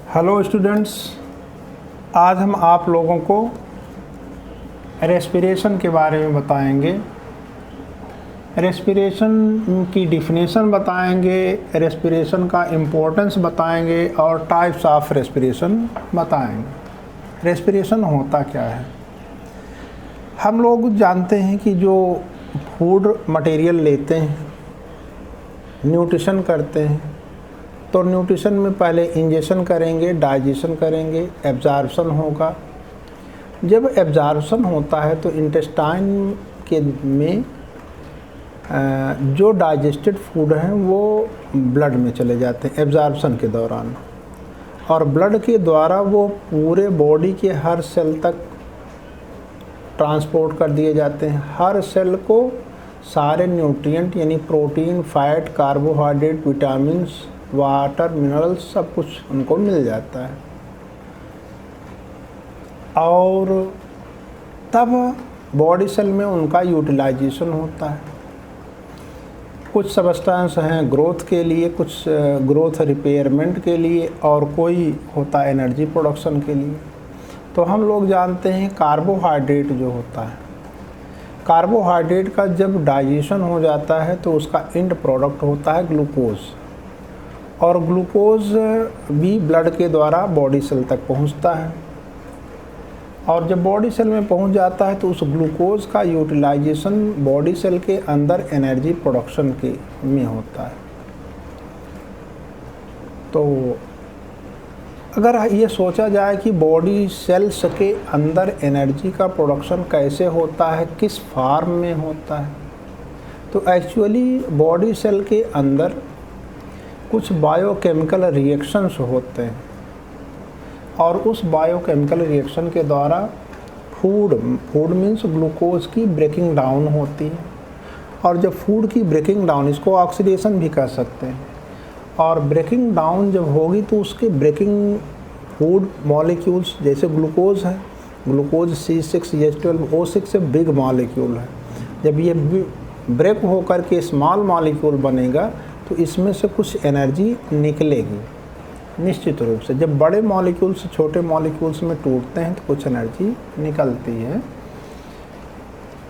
Hello students, आज हम आप लोगों को रेस्पिरेशन के बारे में बताएंगे। रेस्पिरेशन की डिफिनेशन बताएंगे, रेस्पिरेशन का इम्पोर्टेंस बताएंगे और टाइप्स ऑफ रेस्पिरेशन बताएंगे। रेस्पिरेशन होता क्या है? हम लोग जानते हैं कि जो फूड मटेरियल लेते हैं, न्यूट्रिशन करते हैं, तो न्यूट्रिशन में पहले इंजेक्शन करेंगे, डाइजेशन करेंगे, एब्जॉर्प्शन होगा। जब एब्जॉर्प्शन होता है तो इंटेस्टाइन के में जो डाइजेस्टेड फूड हैं वो ब्लड में चले जाते हैं एब्जॉर्प्शन के दौरान, और ब्लड के द्वारा वो पूरे बॉडी के हर सेल तक ट्रांसपोर्ट कर दिए जाते हैं। हर सेल को सारे न्यूट्रिएंट यानी protein, fat, carbohydrate, vitamins, water, minerals सब कुछ उनको मिल जाता है, और तब बॉडी सेल में उनका यूटिलाइजेशन होता है। कुछ सब्सटेंस हैं ग्रोथ के लिए, कुछ ग्रोथ रिपेयरमेंट के लिए, और कोई होता है एनर्जी प्रोडक्शन के लिए। तो हम लोग जानते हैं कार्बोहाइड्रेट जो होता है, कार्बोहाइड्रेट का जब डाइजेशन हो जाता है तो उसका एंड प्रोडक्ट होता है ग्लूकोज, और ग्लूकोज भी ब्लड के द्वारा बॉडी सेल तक पहुंचता है, और जब बॉडी सेल में पहुंच जाता है तो उस ग्लूकोज का यूटिलाइजेशन बॉडी सेल के अंदर एनर्जी प्रोडक्शन के में होता है। तो अगर ये सोचा जाए कि बॉडी सेल्स के अंदर एनर्जी का प्रोडक्शन कैसे होता है, किस फॉर्म में होता है, तो एक्चुअली बॉडी सेल के अंदर कुछ बायोकेमिकल रिएक्शंस होते हैं, और उस बायोकेमिकल रिएक्शन के द्वारा फूड मीन्स ग्लूकोज की ब्रेकिंग डाउन होती है। और जब फूड की ब्रेकिंग डाउन, इसको ऑक्सीडेशन भी कह सकते हैं, और ब्रेकिंग डाउन जब होगी तो उसके ब्रेकिंग फूड मॉलिक्यूल्स, जैसे ग्लूकोज है, ग्लूकोज C6H12O6 से बिग मॉलिक्यूल है, जब ये ब्रेक होकर के स्मॉल मॉलिक्यूल बनेगा तो इसमें से कुछ एनर्जी निकलेगी निश्चित रूप से। जब बड़े मॉलिक्यूल्स छोटे मॉलिक्यूल्स में टूटते हैं तो कुछ एनर्जी निकलती है।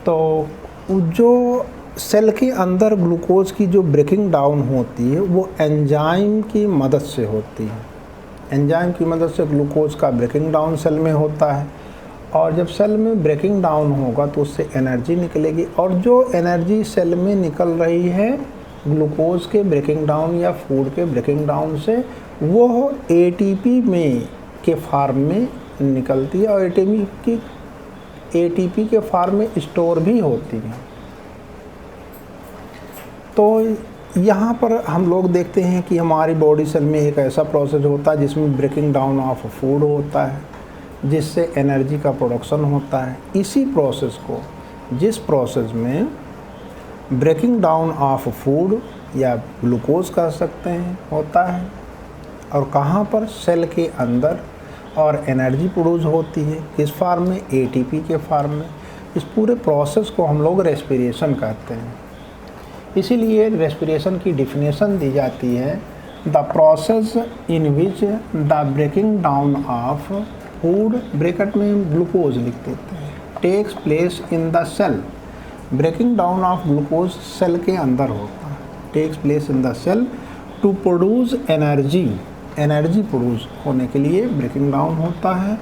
तो जो सेल के अंदर ग्लूकोज की जो ब्रेकिंग डाउन होती है वो एंजाइम की मदद से होती है। एंजाइम की मदद से ग्लूकोज का ब्रेकिंग डाउन सेल में होता है, और जब सेल में ब्रेकिंग डाउन होगा तो उससे एनर्जी निकलेगी, और जो एनर्जी सेल में निकल रही है ग्लूकोज के ब्रेकिंग डाउन या फूड के ब्रेकिंग डाउन से, वो एटीपी में के फॉर्म में निकलती है, और एटीपी के फॉर्म में स्टोर भी होती है। तो यहाँ पर हम लोग देखते हैं कि हमारी बॉडी सेल में एक ऐसा प्रोसेस होता है जिसमें ब्रेकिंग डाउन ऑफ फूड होता है, जिससे एनर्जी का प्रोडक्शन होता है। इसी प्रोसेस को, जिस प्रोसेस में ब्रेकिंग डाउन ऑफ फूड या ग्लूकोज कह सकते हैं होता है, और कहाँ पर, सेल के अंदर, और एनर्जी प्रोड्यूस होती है किस फॉर्म में, एटीपी के फॉर्म में। इस पूरे प्रोसेस को हम लोग रेस्पिरेशन कहते हैं। इसीलिए रेस्पिरेशन की डिफिनेशन दी जाती है, the process in which the breaking down of food, bracket में ग्लूकोज लिख देते हैं, takes place in the cell. Breaking down of glucose cell के अंदर होता है, takes place in the cell to produce energy. Energy produce होने के लिए ब्रेकिंग डाउन होता है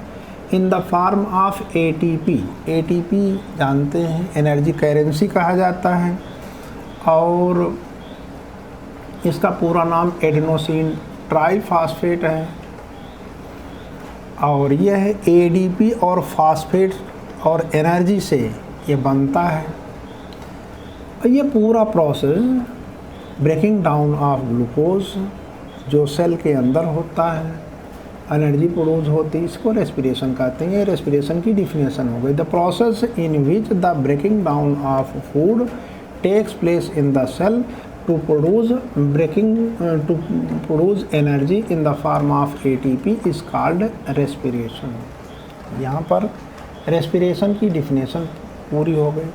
in the form of ATP. ATP जानते हैं एनर्जी करेंसी कहा जाता है, और इसका पूरा नाम एडेनोसिन ट्राइफॉस्फेट है, और यह है एडीपी और फॉस्फेट और एनर्जी से ये बनता है। ये पूरा process breaking down of glucose जो सेल के अंदर होता है, एनर्जी प्रोड्यूस होती है, इसको रेस्पिरेशन कहते हैं। ये रेस्पिरेशन की डिफिनेशन हो गई, the process in which the breaking down of food takes place in the cell to produce energy in the form of ATP is called respiration. यहाँ पर रेस्पिरेशन की डिफिनेशन पूरी हो गई।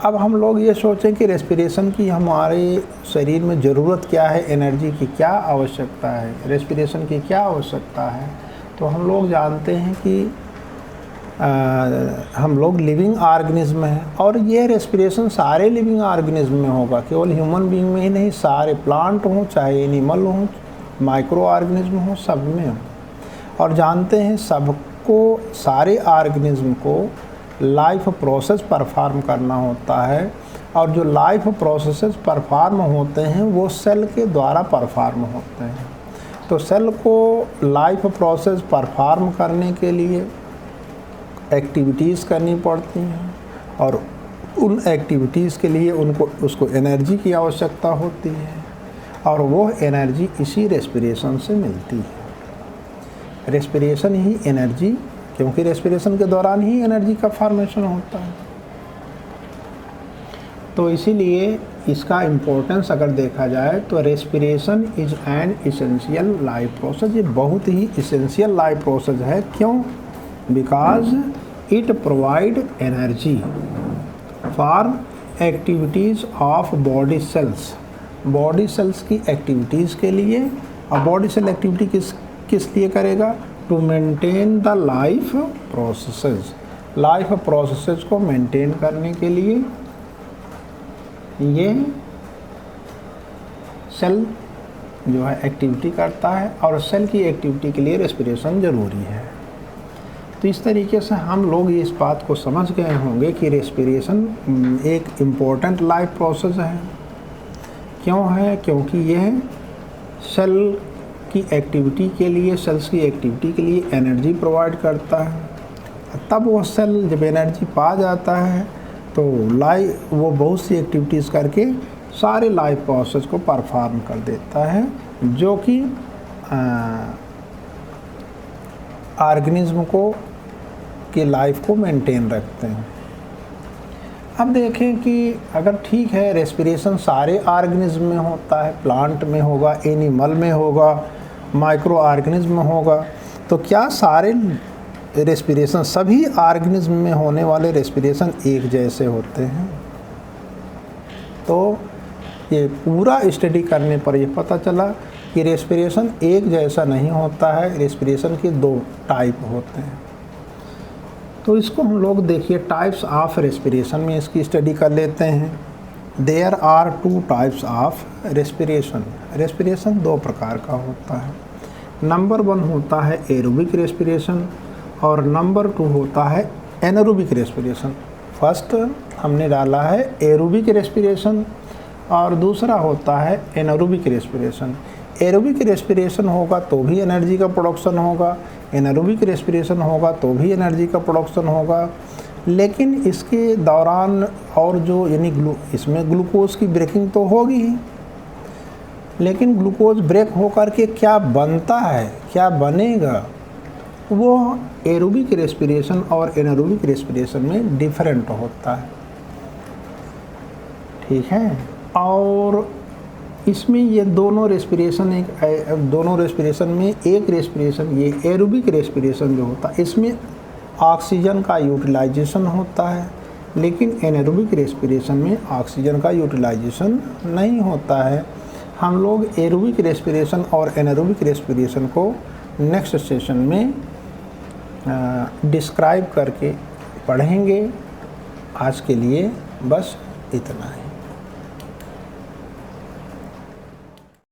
अब हम लोग ये सोचें कि रेस्पिरेशन की हमारे शरीर में ज़रूरत क्या है, एनर्जी की क्या आवश्यकता है, रेस्पिरेशन की क्या आवश्यकता है। तो हम लोग जानते हैं कि हम लोग लिविंग ऑर्गेनिज्म हैं और ये रेस्पिरेशन सारे लिविंग ऑर्गेनिज्म में होगा, केवल ह्यूमन बीइंग में ही नहीं, सारे प्लांट हों चाहे एनिमल हों, माइक्रो ऑर्गेनिज्म हो, सब में हो। और जानते हैं सबको, सारे ऑर्गेनिज्म को लाइफ प्रोसेस परफॉर्म करना होता है और जो लाइफ प्रोसेसेस परफॉर्म होते हैं वो सेल के द्वारा परफॉर्म होते हैं। तो सेल को लाइफ प्रोसेस परफॉर्म करने के लिए एक्टिविटीज़ करनी पड़ती हैं और उन एक्टिविटीज़ के लिए उसको एनर्जी की आवश्यकता होती है और वो एनर्जी इसी रेस्पिरेशन से मिलती है। रेस्पिरेशन ही एनर्जी, क्योंकि रेस्पिरेशन के दौरान ही एनर्जी का फॉर्मेशन होता है। तो इसीलिए इसका इम्पोर्टेंस अगर देखा जाए तो respiration is an essential life process. ये बहुत ही इसेंशियल लाइफ प्रोसेस है। क्यों? Because it provide energy for activities of body cells. Body cells की एक्टिविटीज़ के लिए, और बॉडी सेल एक्टिविटी किस लिए करेगा? To maintain the life processes. Life processes को मेंटेन करने के लिए ये सेल जो है एक्टिविटी करता है और सेल की एक्टिविटी के लिए रेस्पिरेशन ज़रूरी है। तो इस तरीके से हम लोग इस बात को समझ गए होंगे कि रेस्पिरेशन एक इम्पोर्टेंट लाइफ प्रोसेस है। क्यों है? क्योंकि यह सेल की एक्टिविटी के लिए, सेल्स की एक्टिविटी के लिए एनर्जी प्रोवाइड करता है। तब वो सेल जब एनर्जी पा जाता है तो वो बहुत सी एक्टिविटीज़ करके सारे लाइफ प्रोसेस को परफॉर्म कर देता है, जो कि ऑर्गेनिज्म को की लाइफ को मेंटेन रखते हैं। अब देखें कि अगर ठीक है रेस्पिरेशन सारे ऑर्गेनिज्म में होता है, प्लांट में होगा, एनिमल में होगा, माइक्रो ऑर्गेनिज्म में होगा, तो क्या सारे रेस्पिरेशन, सभी ऑर्गेनिज्म में होने वाले रेस्पिरेशन एक जैसे होते हैं? तो ये पूरा स्टडी करने पर ये पता चला कि रेस्पिरेशन एक जैसा नहीं होता है। रेस्पिरेशन के दो टाइप होते हैं। तो इसको हम लोग देखिए टाइप्स ऑफ रेस्पिरेशन में इसकी स्टडी कर लेते हैं। There are two types of respiration. Respiration दो प्रकार का होता है। नंबर 1 होता है एरोबिक रेस्पिरेशन और नंबर 2 होता है एनारोबिक रेस्पिरेशन। फर्स्ट हमने डाला है एरोबिक रेस्पिरेशन और दूसरा होता है एनारोबिक रेस्पिरेशन। एरोबिक रेस्पिरेशन होगा तो भी एनर्जी का प्रोडक्शन होगा, एनारोबिक रेस्पिरेशन होगा तो भी एनर्जी का प्रोडक्शन होगा, लेकिन इसके दौरान और जो यानी इसमें ग्लूकोज की ब्रेकिंग तो होगी ही, लेकिन ग्लूकोज ब्रेक होकर के क्या बनता है, क्या बनेगा, वो एरोबिक रेस्पिरेशन और एनारोबिक रेस्पिरेशन में डिफरेंट होता है। ठीक है। और इसमें ये दोनों रेस्पिरेशन में एक रेस्पिरेशन, ये एरोबिक रेस्पिरेशन जो होता है इसमें ऑक्सीजन का यूटिलाइजेशन होता है, लेकिन एनारोबिक रेस्पिरेशन में ऑक्सीजन का यूटिलाइजेशन नहीं होता है। हम लोग एरोबिक रेस्पिरेशन और एनारोबिक रेस्पिरेशन को नेक्स्ट सेशन में डिस्क्राइब करके पढ़ेंगे। आज के लिए बस इतना ही।